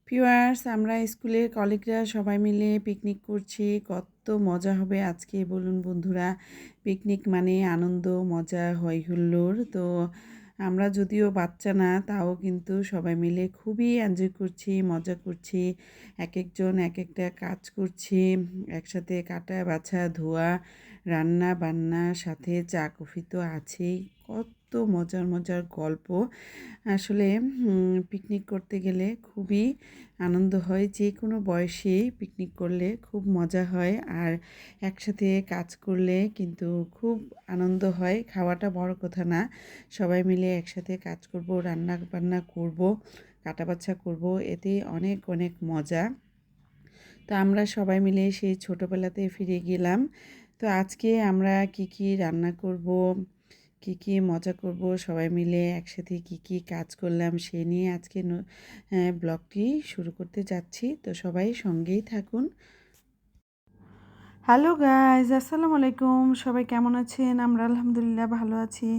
Viewers, আমরা স্কুলের কলিগরা সবাই মিলে পিকনিক করছি। কত মজা হবে আজকে বলুন বন্ধুরা। পিকনিক মানে আনন্দ, মজা, হই হুল্লোড়। তো আমরা যদিও বাচ্চা না, তাও কিন্তু সবাই মিলে খুবই এনজয় করছি, মজা করছি। একেকজন একেকটা কাজ করছি। একসাথে কাটা, বাছা, ধোয়া, রান্না বান্না, সাথে চা কফি তো আছেই। কত মজার মজার গল্প। আসলে পিকনিক করতে গেলে খুবই আনন্দ হয়। যে কোনো বয়সেই পিকনিক করলে খুব মজা হয়। আর একসাথে কাজ করলে কিন্তু খুব আনন্দ হয়। খাওয়াটা বড় কথা না। সবাই মিলে একসাথে কাজ করব, রান্না বান্না করব, কাটাবাছা করব। এতে অনেক অনেক মজা। তো আমরা সবাই মিলে সেই ছোটোবেলাতে ফিরে গেলাম। তো আজকে আমরা কি কি রান্না করব, কি কি মজা করব, সবাই মিলে একসাথে কি কি কাজ করলাম সে নিয়ে আজকে ব্লগটি শুরু করতে যাচ্ছি। তো সবাই সঙ্গেই থাকুন। হ্যালো গাইজ, আসসালামু আলাইকুম। সবাই কেমন আছেন? আমরা আলহামদুলিল্লাহ ভালো আছি।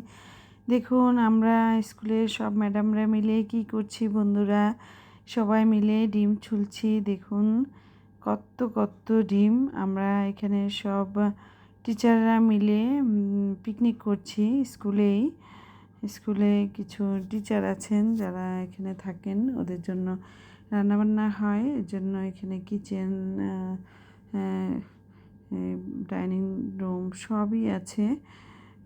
দেখুন, আমরা স্কুলের সব ম্যাডামরা মিলে কি করছি বন্ধুরা, সবাই মিলে ডিম ছুলছি। দেখুন কত কত ডিম। আমরা এখানে সব টিচাররা মিলে পিকনিক করছি স্কুলেই। স্কুলে কিছু টিচার আছেন যারা এখানে থাকেন, ওদের জন্য রান্নাবান্না হয়। এর জন্য এখানে কিচেন, ডাইনিং রুম সবই আছে।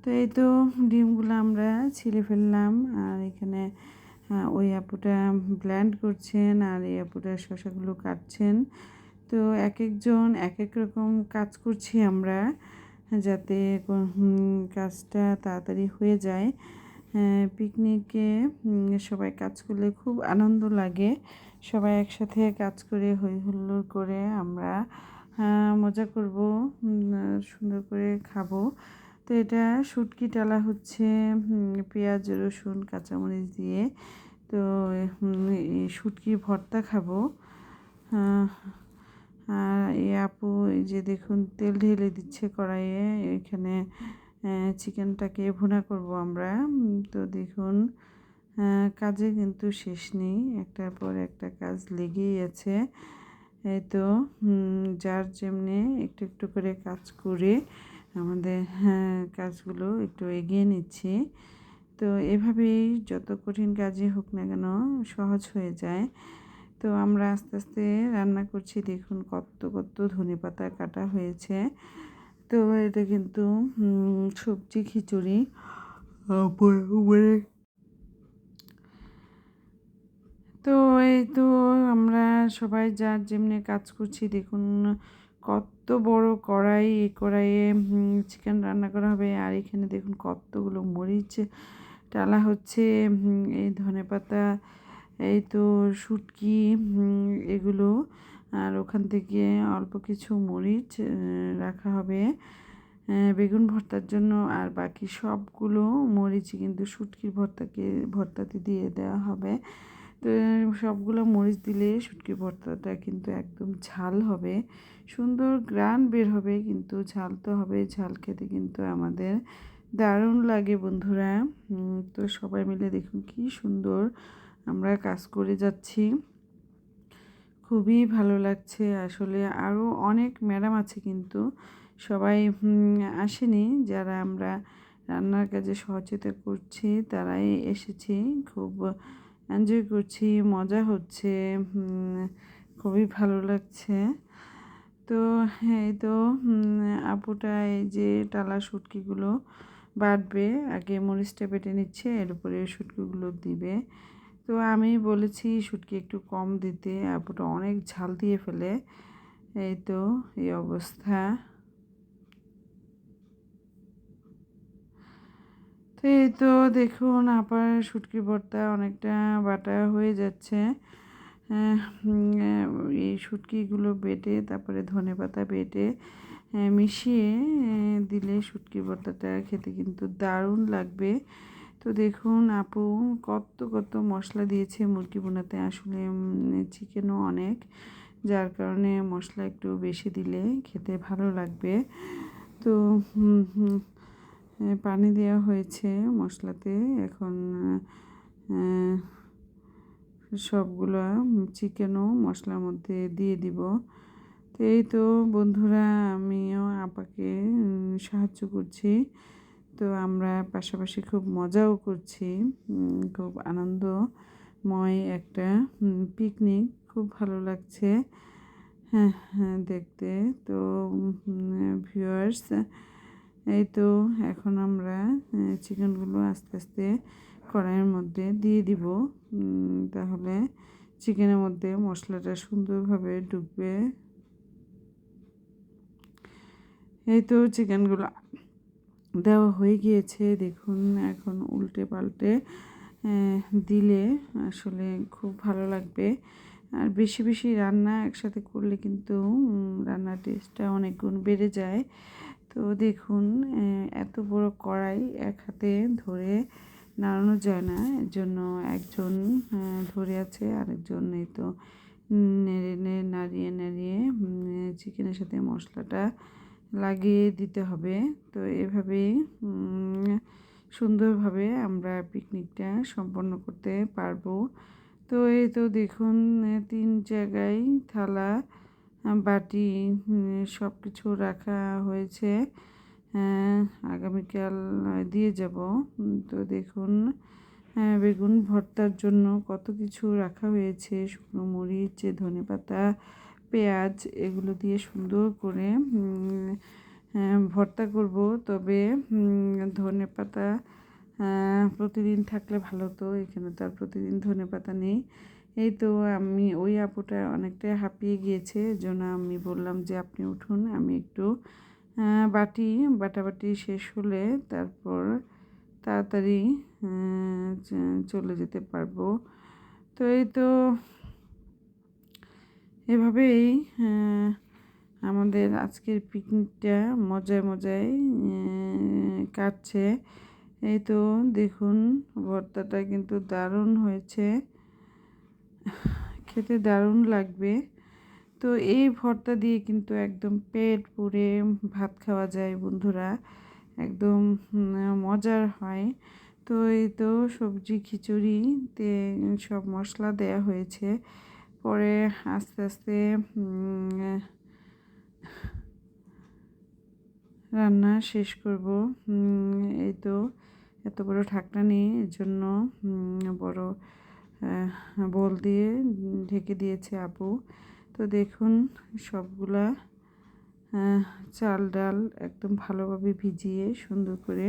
তো এই তো ডিমগুলো আমরা ছিলে ফেললাম। আর এখানে ওই আপুটা ব্লেন্ড করছেন আর এই আপুটা শসাগুলো কাটছেন। তো এক একজন এক এক রকম কাজ করছি আমরা, যাতে কাজটা তাড়াতাড়ি হয়ে যায়। পিকনিকে সবাই কাজ করলে খুব আনন্দ লাগে। সবাই একসাথে কাজ করে হই হুল্লোড় করে আমরা মজা করব, সুন্দর করে খাবো। তো এটা শুটকি টালা হচ্ছে পেঁয়াজ, রসুন, কাঁচামরিচ দিয়ে। তো এই শুটকি ভর্তা খাবো। আর এই আপু এই যে দেখুন তেল ঢেলে দিচ্ছে কড়াইয়ে। এখানে চিকেনটাকে ভুনা করব আমরা। তো দেখুন, কাজে কিন্তু শেষ নেই, একটার পর একটা কাজ লেগেই আছে। এই তো যার যেমনি একটু একটু করে কাজ করে আমাদের কাজগুলো একটু এগিয়ে নিচ্ছি। তো এভাবেই যত কঠিন কাজই হোক না কেন সহজ হয়ে যায়। তো আমরা আস্তে আস্তে রান্না করছি। দেখুন কত কত ধনেপাতা কাটা হয়েছে। তো এটা কিন্তু সবজি খিচুড়ি উপরে। তো এই তো আমরা সবাই যার যেমনি কাজ করছি। দেখুন কত বড় কড়াই, এই কড়াইয়ে চিকেন রান্না করা হবে। আর এখানে দেখুন কতগুলো মরিচ টালা হচ্ছে। এই ধনেপাতা, এই তো শুটকি, এগুলো। আর ওখান থেকে অল্প কিছু মরিচ রাখা হবে বেগুন ভর্তার জন্য। আর বাকি সবগুলো মরিচই কিন্তু শুটকির ভর্তাতে দিয়ে দেওয়া হবে। তো সবগুলো মরিচ দিলে শুটকি ভর্তাটা কিন্তু একদম ঝাল হবে, সুন্দর গ্রান বের হবে। কিন্তু ঝাল তো হবে, ঝাল খেতে কিন্তু আমাদের দারুণ লাগে বন্ধুরা। তো সবাই মিলে দেখুন কি সুন্দর আমরা কাজ করে যাচ্ছি। খুবই ভালো লাগছে আসলে। আরও অনেক ম্যাডাম আছে কিন্তু সবাই আসেনি। যারা আমরা রান্নার কাজে সহযোগিতা করছি তারাই এসেছি। খুব এনজয় করছি, মজা হচ্ছে, খুবই ভালো লাগছে। তো এই তো আপুটা এই যে টালা শুটকিগুলো বাটবে, আগে মরিচটা বেটে নিচ্ছে, এর উপরে শুটকিগুলো দিবে। তো আমি বলেছি শুটকি একটু কম দিতে, আপুটা অনেক ঝাল দিয়ে ফেলে। এই তো এই অবস্থা। তো এই তো দেখুন আপার শুটকি ভর্তা অনেকটা বাটা হয়ে যাচ্ছে। এই শুটকিগুলো বেটে তারপরে ধনেপাতা বেটে মিশিয়ে দিলে শুটকি ভর্তাটা খেতে কিন্তু দারুণ লাগবে। তো দেখুন আপু কত কত মশলা দিয়েছে মুরগি ভুনাতে। আসলে চিকেনও অনেক, যার কারণে মশলা একটু বেশি দিলে খেতে ভালো লাগবে। তো পানি দেওয়া হয়েছে মশলাতে। এখন সবগুলো চিকেনও মশলার মধ্যে দিয়ে দিব। তো এই তো বন্ধুরা, আমিও আপাকে সাহায্য করছি। তো আমরা পাশাপাশি খুব মজাও করছি। খুব আনন্দময় একটা পিকনিক, খুব ভালো লাগছে হ্যাঁ হ্যাঁ দেখতে। তো ভিউয়ার্স, এই তো এখন আমরা চিকেনগুলো আস্তে আস্তে কড়াইয়ের মধ্যে দিয়ে দিব। তাহলে চিকেনের মধ্যে মশলাটা সুন্দরভাবে ঢুকবে। এই তো চিকেনগুলো দেওয়া হয়ে গিয়েছে, দেখুন। এখন উল্টে পাল্টে দিলে আসলে খুব ভালো লাগবে। আর বেশি বেশি রান্না একসাথে করলে কিন্তু রান্নার টেস্টটা অনেক গুণ বেড়ে যায়। তো দেখুন, এত বড় কড়াই এক হাতে ধরে নাড়ানো যায় না, এর জন্য একজন ধরে আছে, আরেকজন এই তো নাড়িয়ে নাড়িয়ে চিকেনের সাথে মশলাটা লাগিয়ে দিতে হবে। তো এভাবেই সুন্দরভাবে আমরা পিকনিকটা সম্পন্ন করতে পারবো। তো এই তো দেখুন, 3 জায়গায় থালা, বাটি সব কিছু রাখা হয়েছে। আগামীকাল দিয়ে যাব। তো দেখুন, বেগুন ভর্তার জন্য কত কিছু রাখা হয়েছে, শুকনো মরিচ, ধনেপাতা, পেঁয়াজ, এগুলো দিয়ে সুন্দর করে ভর্তা করব। তবে ধনেপাতা প্রতিদিন থাকলে ভালো, তো এখানে তো আর প্রতিদিন ধনেপাতা নেই। এই তো আমি ওই আপুটা অনেকটাই হাঁপিয়ে গিয়েছে, এজন্য আমি বললাম যে আপনি উঠুন, আমি একটু বাটাবাটি শেষ হলে তারপর তাড়াতাড়ি চলে যেতে পারবো। তো এই তো এভাবেই আমাদের আজকের পিকনিকটা মজায় মজায় কাটছে। এই তো দেখুন, ভর্তাটা কিন্তু দারুণ হয়েছে, খেতে দারুণ লাগবে। তো এই ভর্তা দিয়ে কিন্তু একদম পেট পুরে ভাত খাওয়া যায় বন্ধুরা, একদম মজার হয়। তো এই তো সবজি খিচুড়িতে সব মশলা দেয়া হয়েছে, পরে আস্তে আস্তে রান্না শেষ করব। এই তো এত বড় ঢাকনা নেই, এর জন্য বড় বোল দিয়ে ঢেকে দিয়েছে আপু। তো দেখুন, সবগুলা চাল ডাল একদম ভালোভাবে ভিজিয়ে সুন্দর করে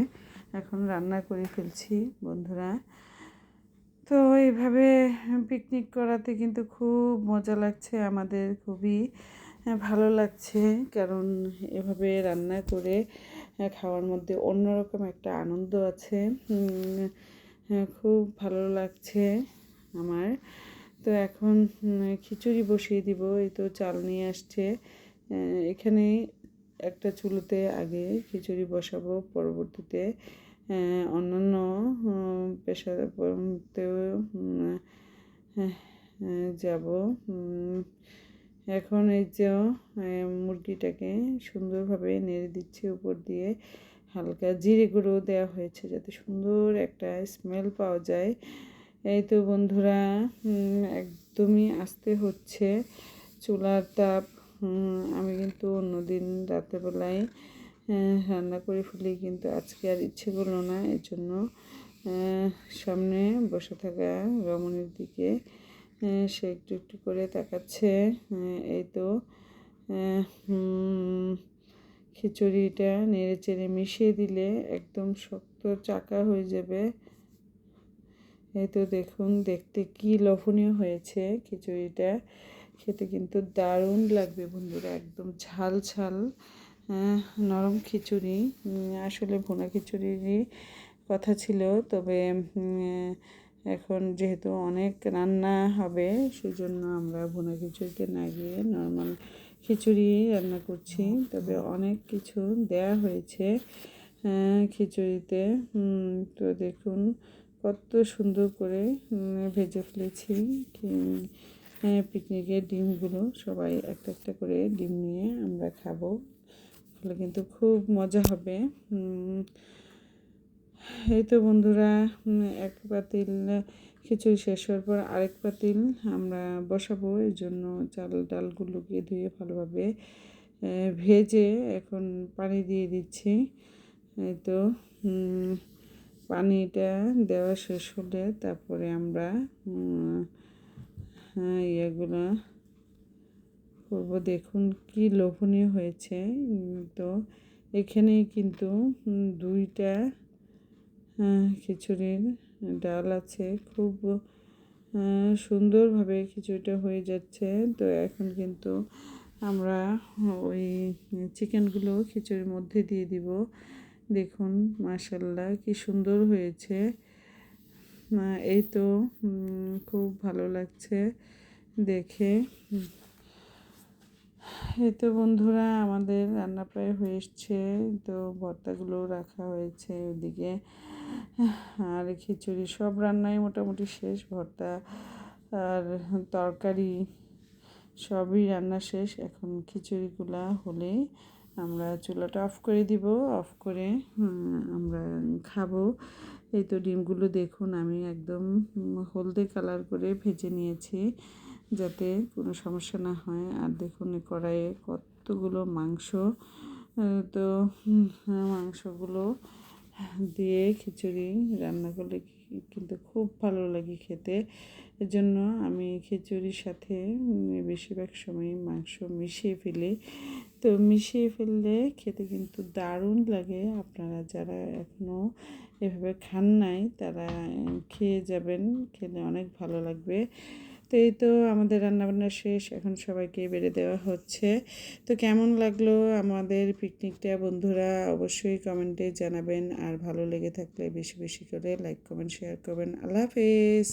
এখন রান্না করে ফেলছি বন্ধুরা। তো এইভাবে পিকনিক করাতে কিন্তু খুব মজা লাগছে আমাদের, খুবই ভালো লাগছে, কারণ এভাবে রান্না করে খাওয়ার মধ্যে অন্যরকম একটা আনন্দ আছে। খুব ভালো লাগছে আমার। তো এখন খিচুড়ি বসিয়ে দিব। এই তো চাল নিয়ে আসছে, এখানে একটা চুলোতে আগে খিচুড়ি বসাবো, পরবর্তীতে অন্যান্য পেশাতেও যাব। এখন এই যে মুরগিটাকে সুন্দরভাবে নেড়ে দিচ্ছি, উপর দিয়ে হালকা জিরে গুঁড়ো দেওয়া হয়েছে যাতে সুন্দর একটা স্মেল পাওয়া যায়। এই তো বন্ধুরা, একদমই আস্তে হচ্ছে চুলার তাপ। আমি কিন্তু অন্যদিন রাতেরবেলায় রান্না করে ফেলি, কিন্তু আজকে আর ইচ্ছে করলো না, এর জন্য সামনে বসে থাকা রমণীর দিকে সে একটু একটু করে তাকাচ্ছে। এই তো খিচুড়িটা নেড়ে চেড়ে মিশিয়ে দিলে একদম শক্ত চাকা হয়ে যাবে। এই তো দেখুন, দেখতে কি লোভনীয় হয়েছে খিচুড়িটা, খেতে কিন্তু দারুণ লাগবে বন্ধুরা, একদম ঝাল ঝাল নরম খিচুড়ি। আসলে ভুনা খিচুড়িরই কথা ছিল, তবে এখন যেহেতু অনেক রান্না হবে, সেজন্য আমরা ভুনা খিচুড়িতে না গিয়ে নর্মাল খিচুড়ি রান্না করছি। তবে অনেক কিছু দেয়া হয়েছে খিচুড়িতে। তো দেখুন কত সুন্দর করে ভেজে ফেলেছি পিকনিকের ডিমগুলো। সবাই একটা একটা করে ডিম নিয়ে আমরা খাবো, তাহলে কিন্তু খুব মজা হবে। এই তো বন্ধুরা, এক পাতিল খিচুড়ি শেষ হওয়ার পর আরেক পাতিল আমরা বসাবো, এই জন্য চাল ডালগুলোকে ধুয়ে ভালোভাবে ভেজে এখন পানি দিয়ে দিচ্ছি। এই তো পানিটা দেওয়া শেষ হলে তারপরে আমরা ইয়েগুলো করবো। দেখুন কি লোভনীয় হয়েছে। তো এখানে কিন্তু 2টা খিচুড়ির ডাল আছে, খুব সুন্দরভাবে খিচুড়িটা হয়ে যাচ্ছে। তো এখন কিন্তু আমরা ওই চিকেনগুলো খিচুড়ির মধ্যে দিয়ে দিব। দেখুন মাশাআল্লাহ কি সুন্দর হয়েছে। এই তো খুব ভালো লাগছে দেখে। এই তো বন্ধুরা আমাদের রান্না প্রায় হয়ে এসছে। তো ভর্তাগুলো রাখা হয়েছে ওদিকে, আর খিচুড়ি সব রান্নাই মোটামুটি শেষ। ভর্তা আর তরকারি সবই রান্না শেষ। এখন খিচুড়িগুলা হলে আমরা চুলাটা অফ করে দিব। অফ করে আমরা খাবো। এই তো ডিমগুলো দেখুন আমি একদম হলদে কালার করে ভেজে নিয়েছি যাতে কোনো সমস্যা না হয়। আর দেখুন এই কড়াইয়ে কতগুলো মাংস। তো মাংসগুলো দিয়ে খিচুড়ি রান্না করলে কিন্তু খুব ভালো লাগে খেতে। এজন্য আমি খিচুড়ির সাথে বেশিরভাগ সময় মাংস মিশিয়ে ফেলি। তো মিশিয়ে ফেললে খেতে কিন্তু দারুণ লাগে। আপনারা যারা এখনও এভাবে খান নাই তারা খেয়ে যাবেন, খেলে অনেক ভালো লাগবে। তো এই তো আমাদের রান্নাবান্না শেষ, এখন সবাইকে বেড়ে দেওয়া হচ্ছে। তো কেমন লাগলো আমাদের পিকনিকটা বন্ধুরা অবশ্যই কমেন্টে জানাবেন। আর ভালো লেগে থাকলে বেশি বেশি করে লাইক কমেন্ট শেয়ার করবেন। আল্লাহ হাফেজ।